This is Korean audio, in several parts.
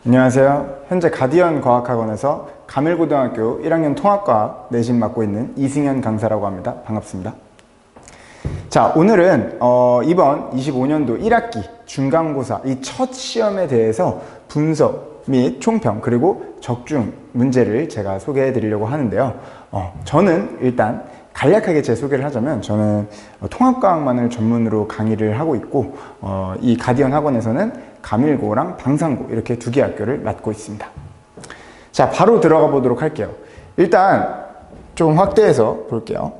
안녕하세요. 현재 가디언 과학학원에서 가밀고등학교 1학년 통합과학 내신 맡고 있는 이승현 강사라고 합니다. 반갑습니다. 자, 오늘은 이번 25년도 1학기 중간고사 이 첫 시험에 대해서 분석 및 총평 그리고 적중 문제를 제가 소개해 드리려고 하는데요. 저는 일단 간략하게 제 소개를 하자면 저는 통합과학만을 전문으로 강의를 하고 있고 이 가디언 학원에서는 가밀고랑 방산고 이렇게 두 개 학교를 맡고 있습니다. 자, 바로 들어가 보도록 할게요. 일단 좀 확대해서 볼게요.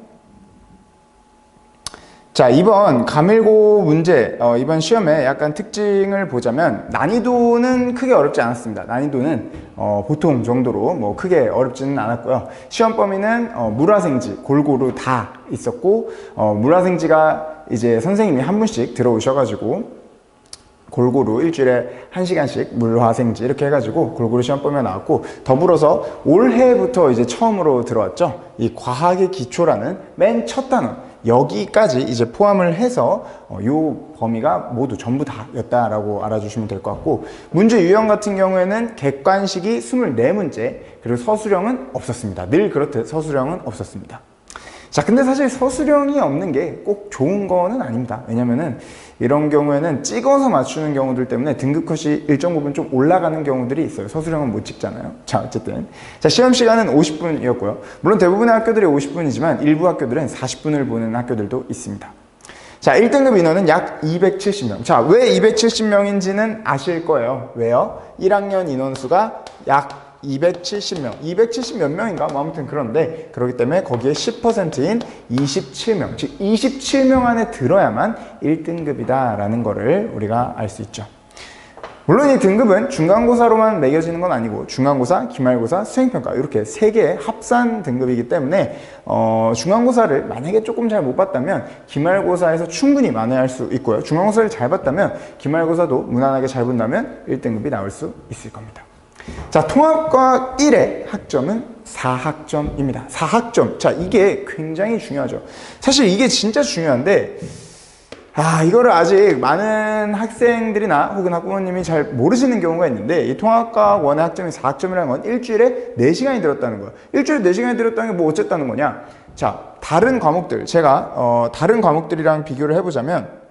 자, 이번 가밀고 문제, 이번 시험의 약간 특징을 보자면 난이도는 크게 어렵지 않았습니다. 난이도는 보통 정도로 뭐 크게 어렵지는 않았고요. 시험 범위는 물화생지 골고루 다 있었고 물화생지가 이제 선생님이 한 분씩 들어오셔가지고 골고루 일주일에 1시간씩 물화생지 이렇게 해가지고 골고루 시험 범위가 나왔고, 더불어서 올해부터 이제 처음으로 들어왔죠. 이 과학의 기초라는 맨 첫 단원 여기까지 이제 포함을 해서 요 범위가 모두 전부 다였다라고 알아주시면 될 것 같고, 문제 유형 같은 경우에는 객관식이 24문제 그리고 서술형은 없었습니다. 늘 그렇듯 서술형은 없었습니다. 자, 근데 사실 서술형이 없는 게 꼭 좋은 거는 아닙니다. 왜냐면은 이런 경우에는 찍어서 맞추는 경우들 때문에 등급컷이 일정 부분 좀 올라가는 경우들이 있어요. 서술형은 못 찍잖아요. 자, 어쨌든 자, 시험 시간은 50분이었고요 물론 대부분의 학교들이 50분이지만 일부 학교들은 40분을 보는 학교들도 있습니다. 자, 1등급 인원은 약 270명. 자, 왜 270명인지는 아실 거예요. 왜요? 1학년 인원수가 약 270명, 270 몇 명인가? 뭐 아무튼 그런데, 그렇기 때문에 거기에 10%인 27명, 즉 27명 안에 들어야만 1등급이다 라는 거를 우리가 알 수 있죠. 물론 이 등급은 중간고사로만 매겨지는 건 아니고 중간고사, 기말고사, 수행평가 이렇게 세 개의 합산 등급이기 때문에 중간고사를 만약에 조금 잘 못 봤다면 기말고사에서 충분히 만회할 수 있고요, 중간고사를 잘 봤다면 기말고사도 무난하게 잘 본다면 1등급이 나올 수 있을 겁니다. 자, 통합과학 1의 학점은 4학점입니다. 4학점. 자, 이게 굉장히 중요하죠. 사실 이게 진짜 중요한데, 이거를 아직 많은 학생들이나 혹은 학부모님이 잘 모르시는 경우가 있는데, 이 통합과학 1의 학점이 4학점이라는 건 일주일에 4시간이 들었다는 거예요. 일주일에 4시간이 들었다는 게 뭐 어쨌다는 거냐? 자, 다른 과목들, 제가 다른 과목들이랑 비교를 해보자면,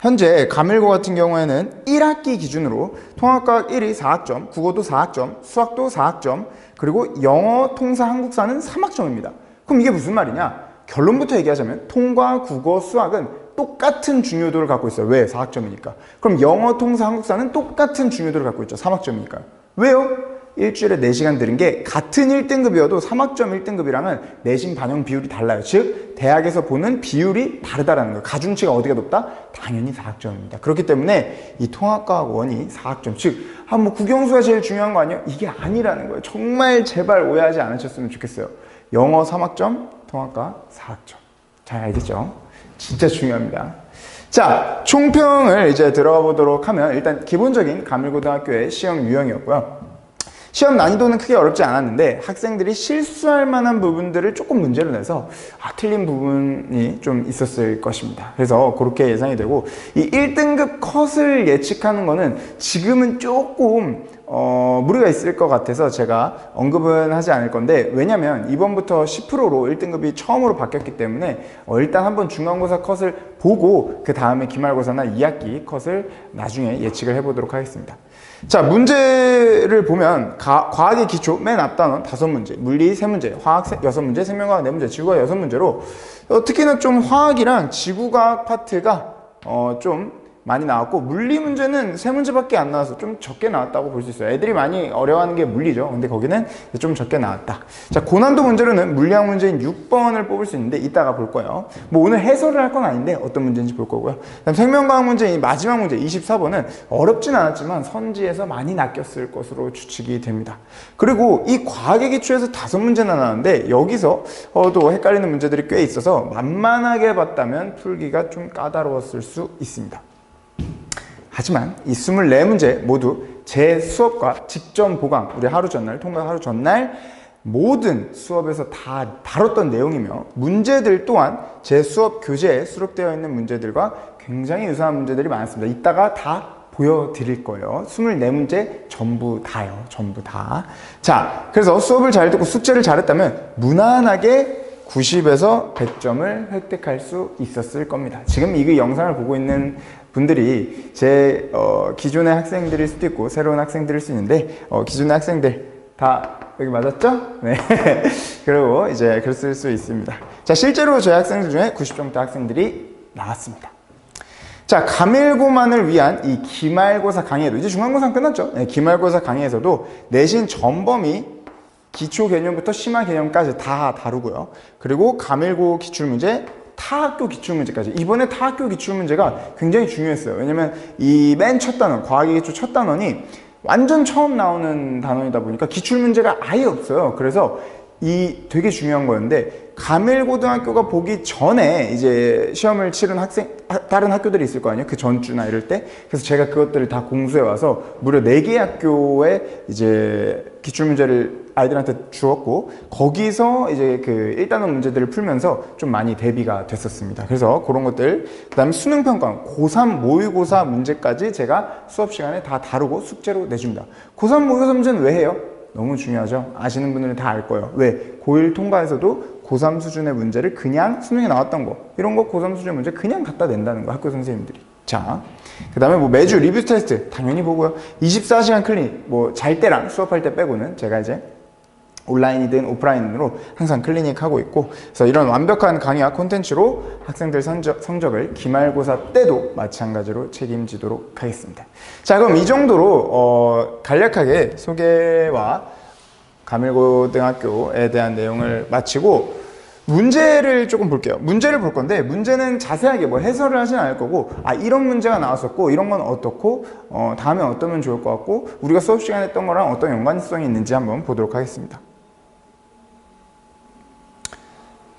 현재 가밀고 같은 경우에는 1학기 기준으로 통합과학 1이 4학점, 국어도 4학점, 수학도 4학점, 그리고 영어, 통사, 한국사는 3학점입니다. 그럼 이게 무슨 말이냐? 결론부터 얘기하자면 통과, 국어, 수학은 똑같은 중요도를 갖고 있어요. 왜? 4학점이니까. 그럼 영어, 통사, 한국사는 똑같은 중요도를 갖고 있죠. 3학점이니까요. 왜요? 일주일에 4시간 들은 게 같은 1등급이어도 3학점 1등급이랑은 내신 반영 비율이 달라요. 즉 대학에서 보는 비율이 다르다라는 거예요. 가중치가 어디가 높다? 당연히 4학점입니다. 그렇기 때문에 이 통합과학 1이 4학점, 즉 뭐 국영수가 제일 중요한 거 아니에요? 이게 아니라는 거예요. 정말 제발 오해하지 않으셨으면 좋겠어요. 영어 3학점, 통합과학 4학점. 잘 알겠죠? 진짜 중요합니다. 자, 총평을 이제 들어가 보도록 하면, 일단 기본적인 가밀고등학교의 시험 유형이었고요. 시험 난이도는 크게 어렵지 않았는데 학생들이 실수할 만한 부분들을 조금 문제로 내서 틀린 부분이 좀 있었을 것입니다. 그래서 그렇게 예상이 되고, 이 1등급 컷을 예측하는 거는 지금은 조금 무리가 있을 것 같아서 제가 언급은 하지 않을 건데, 왜냐면 이번부터 10%로 1등급이 처음으로 바뀌었기 때문에 일단 한번 중간고사 컷을 보고 그 다음에 기말고사나 2학기 컷을 나중에 예측을 해보도록 하겠습니다. 자, 문제를 보면 과학의 기초 맨 앞 단원 5문제, 물리 3문제, 화학 6문제, 생명과학 4문제, 지구과학 6문제로 특히나 좀 화학이랑 지구과학 파트가 좀 많이 나왔고, 물리 문제는 3문제밖에 안 나와서 좀 적게 나왔다고 볼 수 있어요. 애들이 많이 어려워하는 게 물리죠. 근데 거기는 좀 적게 나왔다. 자, 고난도 문제로는 물리학 문제인 6번을 뽑을 수 있는데 이따가 볼 거예요. 뭐 오늘 해설을 할 건 아닌데 어떤 문제인지 볼 거고요. 그다음 생명과학 문제인 마지막 문제 24번은 어렵진 않았지만 선지에서 많이 낚였을 것으로 추측이 됩니다. 그리고 이 과학의 기초에서 5문제나 나왔는데 여기서 또 헷갈리는 문제들이 꽤 있어서 만만하게 봤다면 풀기가 좀 까다로웠을 수 있습니다. 하지만 이 24문제 모두 제 수업과 직전 보강, 우리 하루 전날, 통과 하루 전날 모든 수업에서 다 다뤘던 내용이며, 문제들 또한 제 수업 교재에 수록되어 있는 문제들과 굉장히 유사한 문제들이 많았습니다. 이따가 다 보여드릴 거예요. 24문제 전부 다요. 전부 다. 자, 그래서 수업을 잘 듣고 숙제를 잘했다면 무난하게 90에서 100점을 획득할 수 있었을 겁니다. 지금 이 영상을 보고 있는 분들이 제 기존의 학생들일 수도 있고 새로운 학생들일 수 있는데 기존의 학생들 다 여기 맞았죠? 네. 그리고 이제 그랬을 수 있습니다. 자, 실제로 저희 학생들 중에 90점대 학생들이 나왔습니다. 자, 가밀고만을 위한 이 기말고사 강의에도 이제 중간고사 끝났죠? 네, 기말고사 강의에서도 내신 전범위 기초 개념부터 심화 개념까지 다 다루고요. 그리고 가밀고 기출문제, 타학교 기출문제까지. 이번에 타학교 기출문제가 굉장히 중요했어요. 왜냐면 이 맨 첫 단원, 과학의 기초 첫 단원이 완전 처음 나오는 단원이다 보니까 기출문제가 아예 없어요. 그래서 이 되게 중요한 거였는데 가밀고등학교가 보기 전에 이제 시험을 치른 다른 학교들이 있을 거 아니에요? 그 전주나 이럴 때. 그래서 제가 그것들을 다 공수해 와서 무려 4개 학교에 이제 기출문제를 아이들한테 주었고 거기서 이제 그 1단원 문제들을 풀면서 좀 많이 대비가 됐었습니다. 그래서 그런 것들, 그 다음에 수능평가, 고3 모의고사 문제까지 제가 수업 시간에 다 다루고 숙제로 내줍니다. 고3 모의고사 문제는 왜 해요? 너무 중요하죠. 아시는 분들은 다 알 거예요. 왜? 고1 통과에서도 고3 수준의 문제를 그냥 수능에 나왔던 거, 이런 거 고3 수준의 문제 그냥 갖다 낸다는 거, 학교 선생님들이. 자, 그 다음에 뭐 매주 리뷰 테스트 당연히 보고요. 24시간 클리닉, 뭐 잘 때랑 수업할 때 빼고는 제가 이제 온라인이든 오프라인으로 항상 클리닉 하고 있고, 그래서 이런 완벽한 강의와 콘텐츠로 학생들 성적을 기말고사 때도 마찬가지로 책임지도록 하겠습니다. 자, 그럼 이 정도로 간략하게 소개와 가밀고등학교에 대한 내용을 마치고 문제를 조금 볼게요. 문제를 볼 건데 문제는 자세하게 뭐 해설을 하진 않을 거고, 이런 문제가 나왔었고 이런 건 어떻고 다음에 어떠면 좋을 것 같고 우리가 수업 시간에 했던 거랑 어떤 연관성이 있는지 한번 보도록 하겠습니다.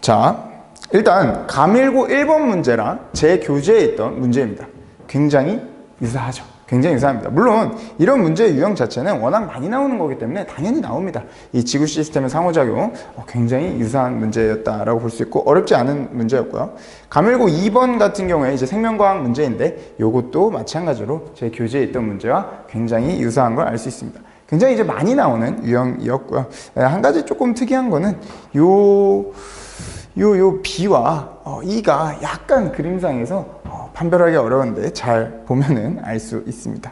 자, 일단 가밀고 1번 문제랑 제 교재에 있던 문제입니다. 굉장히 유사하죠. 굉장히 유사합니다. 물론 이런 문제의 유형 자체는 워낙 많이 나오는 거기 때문에 당연히 나옵니다. 이 지구 시스템의 상호작용 굉장히 유사한 문제였다라고 볼 수 있고 어렵지 않은 문제였고요. 가밀고 2번 같은 경우에 이제 생명과학 문제인데 이것도 마찬가지로 제 교재에 있던 문제와 굉장히 유사한 걸 알 수 있습니다. 굉장히 이제 많이 나오는 유형이었고요. 한 가지 조금 특이한 거는 요 B와 E가 약간 그림상에서 판별하기 어려운데 잘 보면은 알 수 있습니다.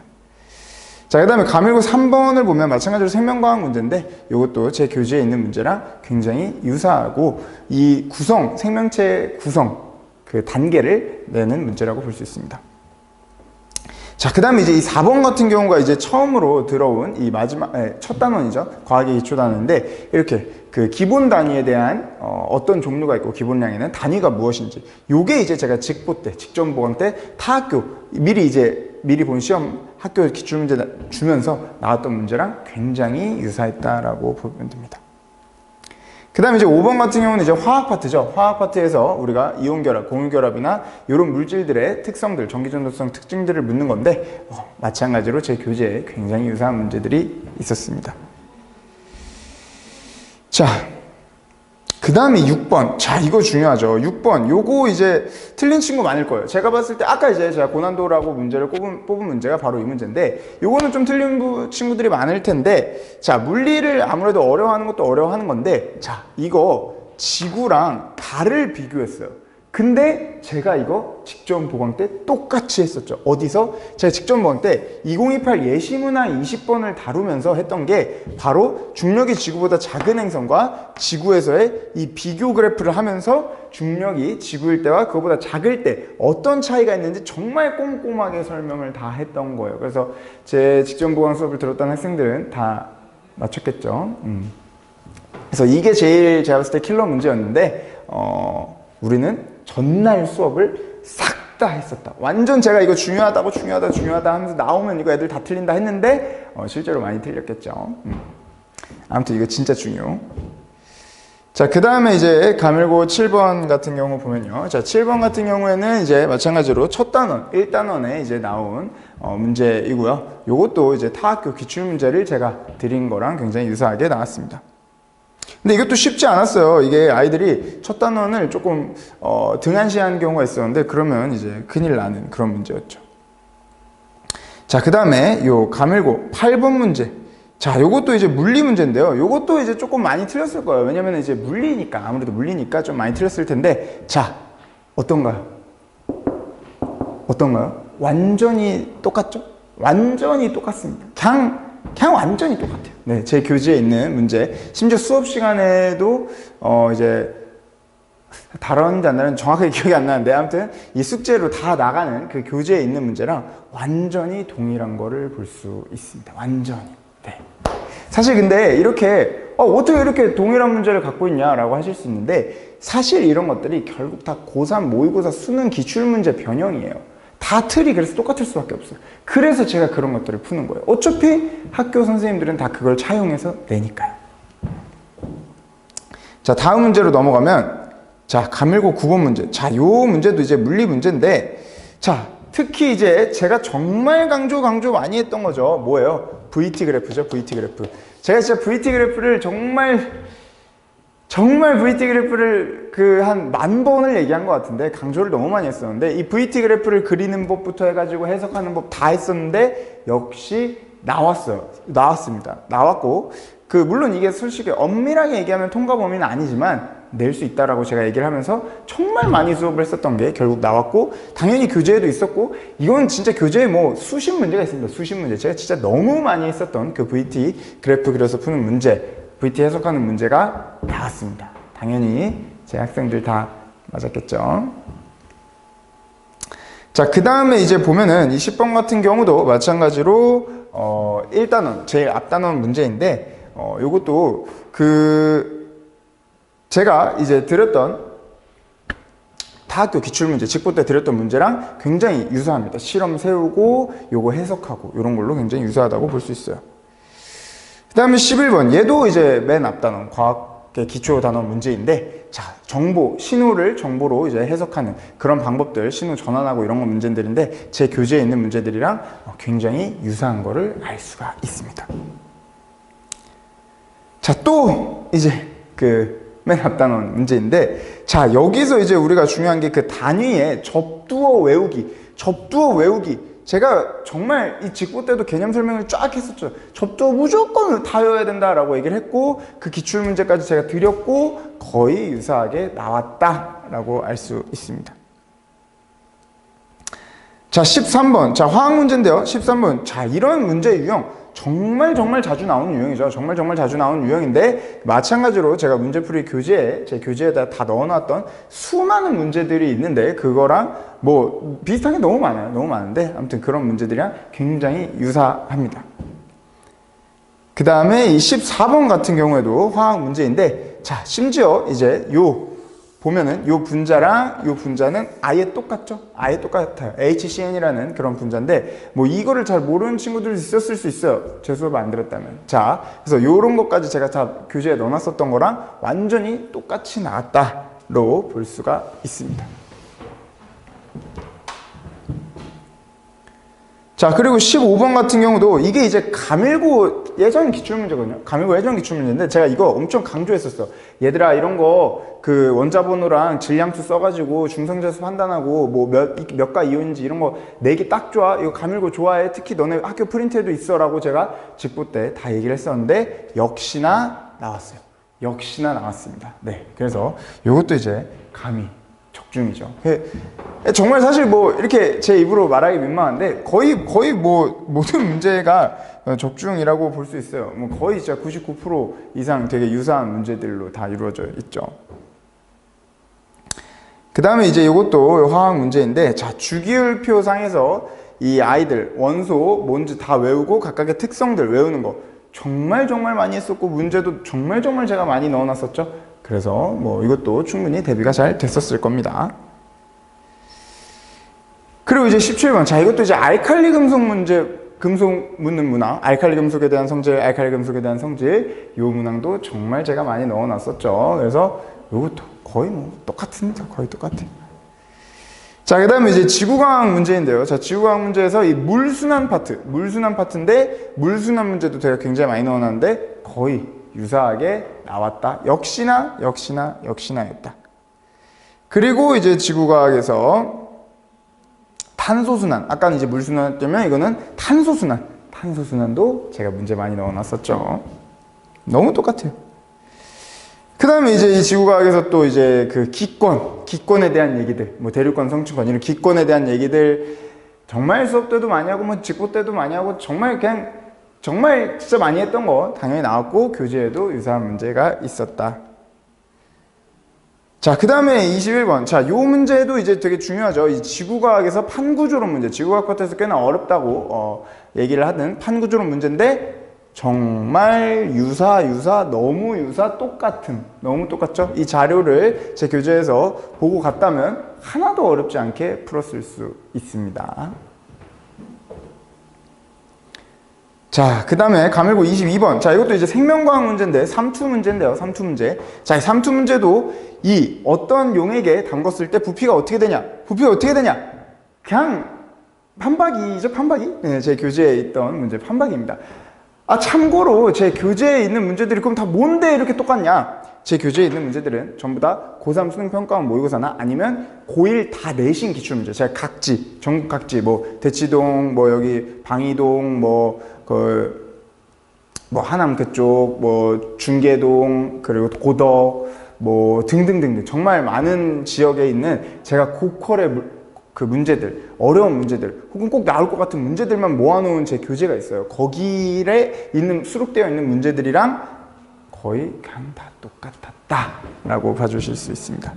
자, 그 다음에 가밀고 3번을 보면 마찬가지로 생명과학 문제인데 이것도 제 교재에 있는 문제랑 굉장히 유사하고 이 구성, 생명체 구성 그 단계를 내는 문제라고 볼 수 있습니다. 자, 그 다음에 이제 이 4번 같은 경우가 이제 처음으로 들어온 이 마지막, 첫 단원이죠. 과학의 기초 단원인데, 이렇게 그 기본 단위에 대한 어떤 종류가 있고, 기본량에는 단위가 무엇인지. 요게 이제 제가 직보 때, 직전보강 때 타학교, 미리 본 시험 학교 기출문제 주면서 나왔던 문제랑 굉장히 유사했다라고 보면 됩니다. 그 다음에 이제 5번 같은 경우는 이제 화학 파트죠. 화학 파트에서 우리가 이온결합, 공유결합이나 이런 물질들의 특성들, 전기전도성 특징들을 묻는 건데 마찬가지로 제 교재에 굉장히 유사한 문제들이 있었습니다. 자, 그 다음에 6번. 자, 이거 중요하죠. 6번. 요거 이제 틀린 친구 많을 거예요. 제가 봤을 때 아까 이제 제가 고난도라고 문제를 뽑은 문제가 바로 이 문제인데 요거는 좀 틀린 친구들이 많을 텐데, 자, 물리를 아무래도 어려워하는 것도 어려워하는 건데, 자, 이거 지구랑 달을 비교했어요. 근데 제가 이거 직전 보강 때 똑같이 했었죠. 어디서? 제가 직전 보강 때 2028 예시문항 20번을 다루면서 했던 게 바로 중력이 지구보다 작은 행성과 지구에서의 이 비교 그래프를 하면서 중력이 지구일 때와 그거보다 작을 때 어떤 차이가 있는지 정말 꼼꼼하게 설명을 다 했던 거예요. 그래서 제 직전 보강 수업을 들었던 학생들은 다 맞췄겠죠. 그래서 이게 제일 제가 봤을 때 킬러 문제였는데 우리는 전날 수업을 싹 다 했었다. 완전 제가 이거 중요하다 하면서 나오면 이거 애들 다 틀린다 했는데 실제로 많이 틀렸겠죠. 아무튼 이거 진짜 중요. 자, 그 다음에 이제 가밀고 7번 같은 경우 보면요. 자, 7번 같은 경우에는 이제 마찬가지로 첫 단원, 1단원에 이제 나온 문제이고요. 요것도 이제 타학교 기출문제를 제가 드린 거랑 굉장히 유사하게 나왔습니다. 근데 이것도 쉽지 않았어요. 이게 아이들이 첫 단원을 조금 등한시한 경우가 있었는데 그러면 이제 큰일 나는 그런 문제였죠. 자, 그 다음에 요 가밀고 8번 문제. 자, 요것도 이제 물리 문제인데요. 요것도 이제 조금 많이 틀렸을 거예요. 왜냐면 이제 물리니까, 아무래도 물리니까 좀 많이 틀렸을 텐데, 자, 어떤가요? 어떤가요? 완전히 똑같죠? 완전히 똑같습니다. 그냥 완전히 똑같아요. 네, 제 교재에 있는 문제. 심지어 수업 시간에도, 이제, 다뤘는지 안 다뤘는지 정확하게 기억이 안 나는데, 아무튼 이 숙제로 다 나가는 그 교재에 있는 문제랑 완전히 동일한 거를 볼 수 있습니다. 완전히. 네. 사실 근데 이렇게 어떻게 이렇게 동일한 문제를 갖고 있냐라고 하실 수 있는데, 사실 이런 것들이 결국 다 고3 모의고사 수능 기출문제 변형이에요. 다 틀이 그래서 똑같을 수밖에 없어요. 그래서 제가 그런 것들을 푸는 거예요. 어차피 학교 선생님들은 다 그걸 차용해서 내니까요. 자, 다음 문제로 넘어가면, 자, 가밀고 9번 문제. 자, 요 문제도 이제 물리 문제인데, 자, 특히 이제 제가 정말 강조 많이 했던 거죠. 뭐예요? VT 그래프죠. VT 그래프. 제가 진짜 VT 그래프를 정말 VT 그래프를 한 10,000번을 얘기한 것 같은데, 강조를 너무 많이 했었는데, 이 VT 그래프를 그리는 법부터 해가지고 해석하는 법 다 했었는데, 역시 나왔습니다. 나왔고, 물론 이게 솔직히 엄밀하게 얘기하면 통과 범위는 아니지만 낼 수 있다라고 제가 얘기를 하면서 정말 많이 수업을 했었던 게 결국 나왔고, 당연히 교재에도 있었고, 이건 진짜 교재에 뭐 수십 문제가 있습니다. 수십 문제. 제가 진짜 너무 많이 했었던 그 VT 그래프 그려서 푸는 문제, VT 해석하는 문제가 나왔습니다. 당연히 제 학생들 다 맞았겠죠. 자, 그 다음에 이제 보면은 이 10번 같은 경우도 마찬가지로 1단원, 제일 앞단원 문제인데, 요것도 제가 이제 드렸던 다학교 기출문제, 직보 때 드렸던 문제랑 굉장히 유사합니다. 실험 세우고 요거 해석하고 이런 걸로 굉장히 유사하다고 볼 수 있어요. 그 다음에 11번, 얘도 이제 맨 앞단원 과학의 기초 단원 문제인데, 자, 신호를 정보로 이제 해석하는 그런 방법들, 신호 전환하고 이런 거 문제들인데, 제 교재에 있는 문제들이랑 굉장히 유사한 거를 알 수가 있습니다. 자, 또 이제 맨 앞단원 문제인데, 자, 여기서 이제 우리가 중요한 게 그 단위의 접두어 외우기. 제가 정말 이 직보 때도 개념 설명을 쫙 했었죠. 접두어 무조건 다 외워야 된다라고 얘기를 했고, 그 기출문제까지 제가 드렸고, 거의 유사하게 나왔다라고 알 수 있습니다. 자, 13번. 자, 화학 문제인데요. 13번. 자, 이런 문제 유형. 정말 자주 나오는 유형이죠. 정말 자주 나오는 유형인데, 마찬가지로 제가 문제풀이 제 교재에다 다 넣어놨던 수많은 문제들이 있는데, 그거랑 뭐 비슷한 게 너무 많아요. 너무 많은데, 아무튼 그런 문제들이랑 굉장히 유사합니다. 그 다음에 이 14번 같은 경우에도 화학 문제인데, 자, 심지어 이제 보면은 요 분자랑 요 분자는 아예 똑같죠? 아예 똑같아요. HCN이라는 그런 분자인데, 뭐 이거를 잘 모르는 친구들이 있었을 수 있어요. 제 수업을 안 들었다면. 자, 그래서 요런 것까지 제가 다 교재에 넣어놨었던 거랑 완전히 똑같이 나왔다로 볼 수가 있습니다. 자, 그리고 15번 같은 경우도 이게 이제 가밀고 예전 기출문제거든요. 가밀고 예전 기출문제인데, 제가 이거 엄청 강조했었어. 얘들아, 이런 거 원자번호랑 질량수 써가지고 중성자수 판단하고 뭐 몇가 이온인지 이런 거 내기 딱 좋아. 이거 가밀고 좋아해. 특히 너네 학교 프린트에도 있어 라고 제가 직보 때 다 얘기를 했었는데, 역시나 나왔어요. 역시나 나왔습니다. 네, 그래서 이것도 이제 감이 적중이죠. 정말 사실 뭐 이렇게 제 입으로 말하기 민망한데, 거의 뭐 모든 문제가 적중이라고 볼 수 있어요. 뭐 거의 진짜 99% 이상 되게 유사한 문제들로 다 이루어져 있죠. 그 다음에 이제 이것도 화학 문제인데, 자, 주기율표 상에서 이 아이들 원소 뭔지 다 외우고 각각의 특성들 외우는 거 정말 많이 했었고, 문제도 정말 제가 많이 넣어놨었죠. 그래서 뭐 이것도 충분히 대비가 잘 됐었을 겁니다. 그리고 이제 17번. 자, 이것도 이제 알칼리 금속 문제, 금속 묻는 문항, 알칼리 금속에 대한 성질, 알칼리 금속에 대한 성질, 요 문항도 정말 제가 많이 넣어놨었죠. 그래서 이것도 거의 뭐 똑같습니다. 거의 똑같아요. 자, 그 다음에 이제 지구과학 문제인데요. 자, 지구과학 문제에서 이 물순환 파트인데, 물순환 문제도 제가 굉장히 많이 넣어놨는데, 거의 유사하게 나왔다. 역시나였다. 그리고 이제 지구과학에서 탄소순환. 아까는 이제 물순환이었다면 이거는 탄소순환. 탄소순환도 제가 문제 많이 넣어놨었죠. 너무 똑같아요. 그 다음에 이제 이 지구과학에서 또 이제 그 기권에 대한 얘기들, 뭐 대륙권, 성층권, 이런 기권에 대한 얘기들 정말 수업 때도 많이 하고, 뭐 직고 때도 많이 하고, 정말 진짜 많이 했던 거 당연히 나왔고, 교재에도 유사한 문제가 있었다. 자, 그 다음에 21번. 자, 요 문제도 이제 되게 중요하죠. 이 지구과학에서 판구조론 문제. 지구과학 파트에서 꽤나 어렵다고 얘기를 하던 판구조론 문제인데, 정말 너무 너무 똑같죠? 이 자료를 제 교재에서 보고 갔다면 하나도 어렵지 않게 풀었을 수 있습니다. 자, 그 다음에 가밀고 22번. 자, 이것도 이제 생명과학 문제인데, 삼투 문제인데요. 삼투 문제. 자, 이 삼투 문제도 이 어떤 용액에 담궜을 때 부피가 어떻게 되냐? 그냥 판박이죠, 판박이? 네, 제 교재에 있던 문제 판박이입니다. 아, 참고로 제 교재에 있는 문제들이 그럼 다 뭔데 이렇게 똑같냐? 제 교재에 있는 문제들은 전부 다 고3 수능평가원 모의고사나 아니면 고1 다 내신 기출문제. 제가 전국 각지, 뭐 대치동, 뭐 여기 방이동, 뭐 하남 그쪽, 뭐 중계동, 그리고 고덕, 뭐 등등등등 정말 많은 지역에 있는 제가 고퀄의 그 문제들, 어려운 문제들, 혹은 꼭 나올 것 같은 문제들만 모아놓은 제 교재가 있어요. 거기에 수록되어 있는 문제들이랑 거의 그냥 다 똑같았다 라고 봐주실 수 있습니다.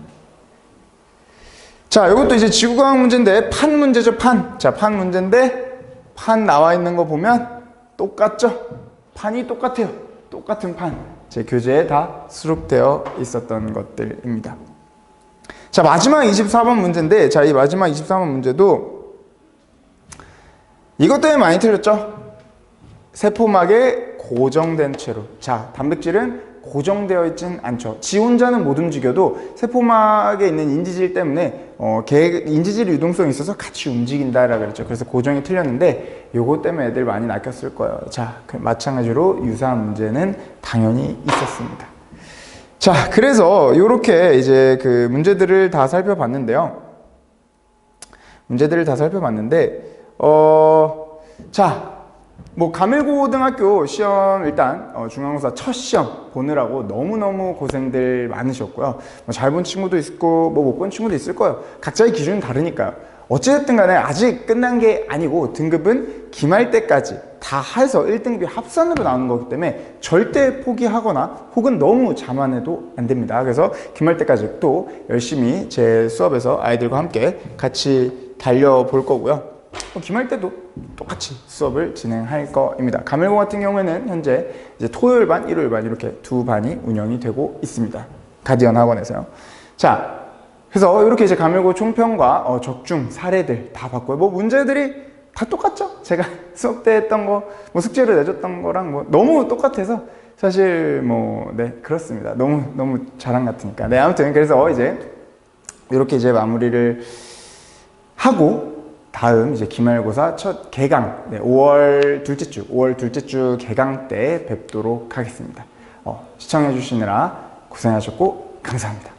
자, 이것도 이제 지구과학 문제인데 판 문제죠, 판. 자, 판 문제인데 판 나와 있는 거 보면 똑같죠? 판이 똑같아요. 똑같은 판. 제 교재에 다 수록되어 있었던 것들입니다. 자, 마지막 24번 문제인데, 자, 이 마지막 24번 문제도 이것 때문에 많이 틀렸죠? 세포막에 고정된 채로. 자, 단백질은 고정되어 있진 않죠. 지 혼자는 못 움직여도 세포막에 있는 인지질 때문에 인지질 유동성이 있어서 같이 움직인다라고 그랬죠. 그래서 고정이 틀렸는데 요거 때문에 애들 많이 낚였을 거예요. 자, 마찬가지로 유사한 문제는 당연히 있었습니다. 자, 그래서 요렇게 이제 그 문제들을 다 살펴봤는데요. 자, 뭐 가밀고등학교 시험 일단 중간고사 첫 시험 보느라고 너무너무 고생들 많으셨고요. 뭐 잘 본 친구도 있고 뭐 못 본 친구도 있을 거예요. 각자의 기준은 다르니까요. 어찌됐든 간에 아직 끝난 게 아니고 등급은 기말 때까지 다 해서 1등급이 합산으로 나오는 거기 때문에 절대 포기하거나 혹은 너무 자만해도 안 됩니다. 그래서 기말 때까지 또 열심히 제 수업에서 아이들과 함께 같이 달려볼 거고요. 기말 때도 똑같이 수업을 진행할 거입니다. 가밀고 같은 경우에는 현재 이제 토요일 반, 일요일 반 이렇게 두 반이 운영이 되고 있습니다. 가디언 학원에서요. 자, 그래서 이렇게 이제 가밀고 총평과 적중 사례들 다 봤고요. 뭐 문제들이 다 똑같죠? 제가 수업 때 했던 거, 뭐 숙제로 내줬던 거랑 뭐 너무 똑같아서 사실 뭐 네, 그렇습니다. 너무 자랑 같으니까. 네, 아무튼 그래서 이제 이렇게 이제 마무리를 하고 다음 이제 기말고사 첫 개강, 네, 5월 둘째 주 개강 때 뵙도록 하겠습니다. 시청해 주시느라 고생하셨고 감사합니다.